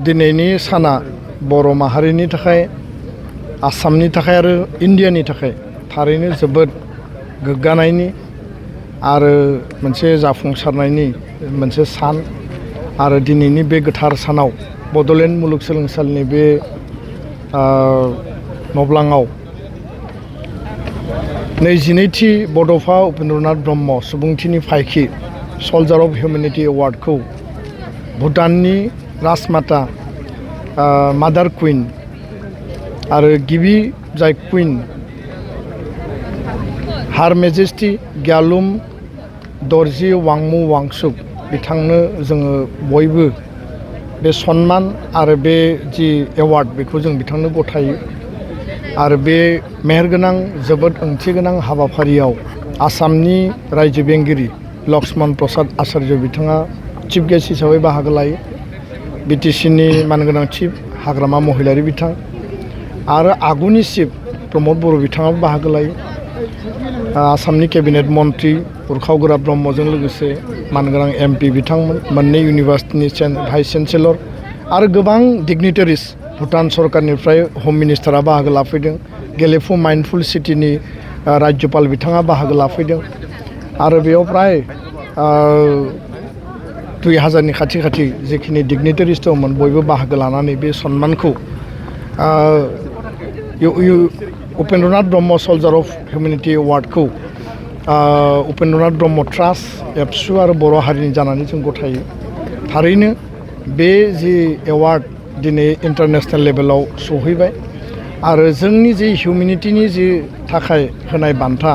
दिनैनि साना बर' माहारिनि थाखाय आसामनि थाखाय आरो इन्डियानि थाखाय थारैनो जोबोद गोग्गानायनि आरो मोनसे जाफुंसारनायनि मोनसे सान आरो दिनैनि बे गोथार सानाव बड'लेण्ड मुलुगसोलोंसालिनि बे नब्लाङाव 22थि बड'फा उपेन्द्रनाथ ब्रह्म सुबुंथिनि फायखि सल्जार अफ हिउमेनिटी एवार्डखौ भुटाननि राजमाता मादार कुइन आरो गिबि जाय कुइन हार मेजेस्टि ग्यालुम दर्जी वांमु वांचुक बिथांनो जोङो बयबो बे सन्मान आरो बे जि एवार्ड बेखौ जों बिथांनो गथायो आरो बे मेहेरगोनां जोबोद ओंथिगोनां हाबाफारियाव आसामनि रायजो बेंगिरि लक्ष्मण प्रसाद आचार्य बिथाङा चिफ गेस्ट हिसाबै बाहागो लायो। बिटिसिनि मानगोनां चिफ हाग्रामा महिलारि बिथां आरो आगुनि चिफ प्रमद बर' बिथाङाबो बाहागो लायो। आसामनि केबिनेट मन्त्रि उरखाव गोरा ब्रह्मजों लोगोसे मानगोनां एमपि बिथांमोन, मोननै इउनिभार्सिटिनि भाइस चेन्सेलर आरो गोबां डिगनिटारिस भुटान सरकारनिफ्राय हम मिनिस्टारा बाहागो लाफैदों। गेलेफु माइन्डफुल सिटिनि राज्यपाल बिथाङा बाहागो लाफैदों आरो बेयाव प्राय 2000नि खाथि जेखिनि डिगनिटारिस दंमोन बयबो बाहागो लानानै बे सन्मानखौ उपेन्द्रनाथ ब्रह्म सल्जार अफ हिउमेनिटी एवार्डखौ उपेन्द्रनाथ ब्रह्म ट्रास्ट एबसु आरो बर' हारिनि जानानै जों गथायो। थारैनो बे जि एवार्ड दिनै इन्टारनेशनेल लेभेलाव सहैबाय आरो जोंनि जि हिउमेनिटीनि जि थाखाय होनाय बान्था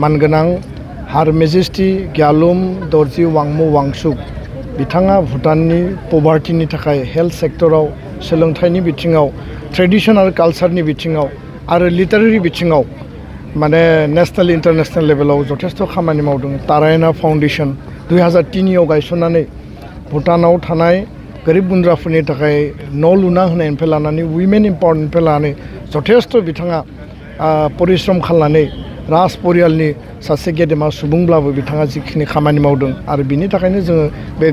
मानगोनां हार मेजेस्टि ग्यालुम दर्जी वांमु वांचुक बिथाङा भुटाननि पभार्टिनि थाखाय हेल्थ सेक्टराव सोलोंथाइनि बिथिङाव ट्रेडिसन आरो कालचारनि बिथिङाव आरो लिटारेरि बिथिङाव माने नेशनेल इन्टारनेशनेल लेभेलाव जथेस्थ' खामानि मावदों। तारायना फाउन्डेसन 2003आव गायसननानै भुटानाव थानाय गोरिब गुन्द्राफोरनि थाखाय न' लुना होनायनिफ्राय लानानै उइमेन इम्पावारमेन्टनिफ्राय लानानै जथेस्थ' बिथाङा परिश्रम खालामनानै राज परियालनि सासे गेदेमा सुबुंब्लाबो बिथाङा जिखिनि खामानि मावदों आरो बिनि थाखायनो जोङो बे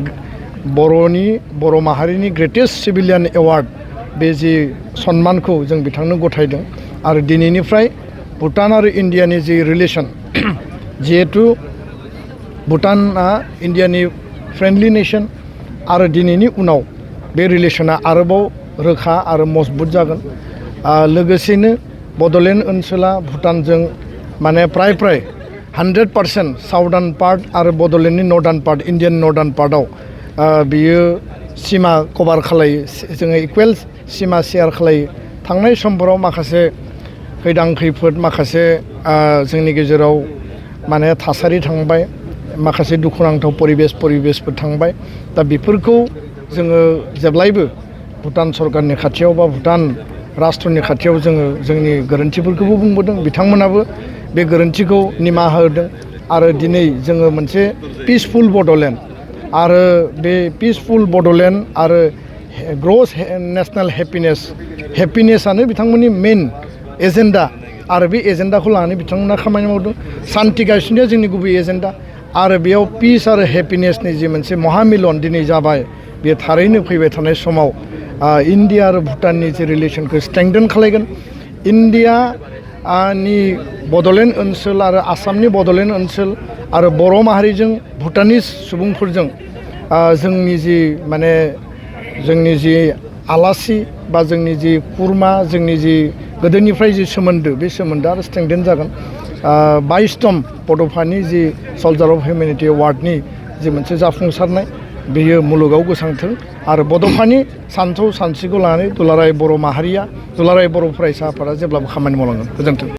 बर' माहारिनि ग्रेटेस्ट सिभिलियान एवार्ड बे जि सन्मानखौ जों बिथांनो गथायदों। आरो दिनैनिफ्राय भुटान आरो इन्डियानि जि रिलेसन जिहेथु भुटाना इन्डियानि फ्रेन्डलि नेसन आरो दिनैनि उनाव बे रिलेसना आरोबाव रोखा आरो मजबुत जागोन। लोगोसेनो बड'लेण्ड ओनसोला भुटानजों माने प्राय 100% साउदार्न पार्ट आरो बड'लेण्डनि नर्दार्न पार्ट इन्डियान नर्दार्न पार्टआव बियो सिमा कभार खालायो। जोङो इकुवेल सिमा शेयार खालायो। थांनाय समफोराव माखासे खैदां खैफोद माखासे जोंनि गेजेराव माने थासारि थांबाय, माखासे दुखुनांथाव परिबेसफोर थांबाय। दा बेफोरखौ जोङो जेब्लायबो भुटान सरकारनि खाथियाव बा भुटान राष्ट्रनि खाथियाव जोङो जोंनि गोरोन्थिफोरखौबो बुंबोदों। बिथांमोनाबो बे गोरोन्थिखौ निमाहा होदों आरो दिनै जोङो मोनसे पिसफुल बड'लेण्ड आरो बे पिसफुल बड'लेण्ड आरो ग्रस नेशनेल हेपिनेसआनो बिथांमोननि मेइन एजेन्डा आरो बे एजेन्डाखौ लानानै बिथांमोना खामानि मावदों। सान्ति गायसननाया जोंनि गुबै एजेन्डा आरो बेयाव पिस आरो हेपिनेसनि जि मोनसे महामिलन दिनै जाबाय बेयो थारैनो फैबाय थानाय समाव इन्डिया आरो भुटाननि जि रिलेसनखौ स्ट्रेंथेन खालायगोन। इन्डियानि बड'लेण्ड ओनसोल आरो आसामनि बड'लेण्ड ओनसोल आरो बर' माहारिजों भुटानिस सुबुंफोरजों जोंनि जि आलासि बा जोंनि जि खुरमा जोंनि जि गोदोनिफ्राय जि सोमोन्दो बे सोमोन्दोआ आरो स्ट्रेंथेन जागोन। 22तम बड'फानि जि सल्जार अफ हिउमेनिटी एवार्डनि जि मोनसे जाफुंसारनाय बेयो मुलुगाव गोसारथों आरो बड'फानि सानथौ सानस्रिखौ लानानै दुलाराय बर' माहारिया दुलाराय बर' फरायसा आफादा जेब्लाबो खामानि मावलांगोन। गोजोन्थों।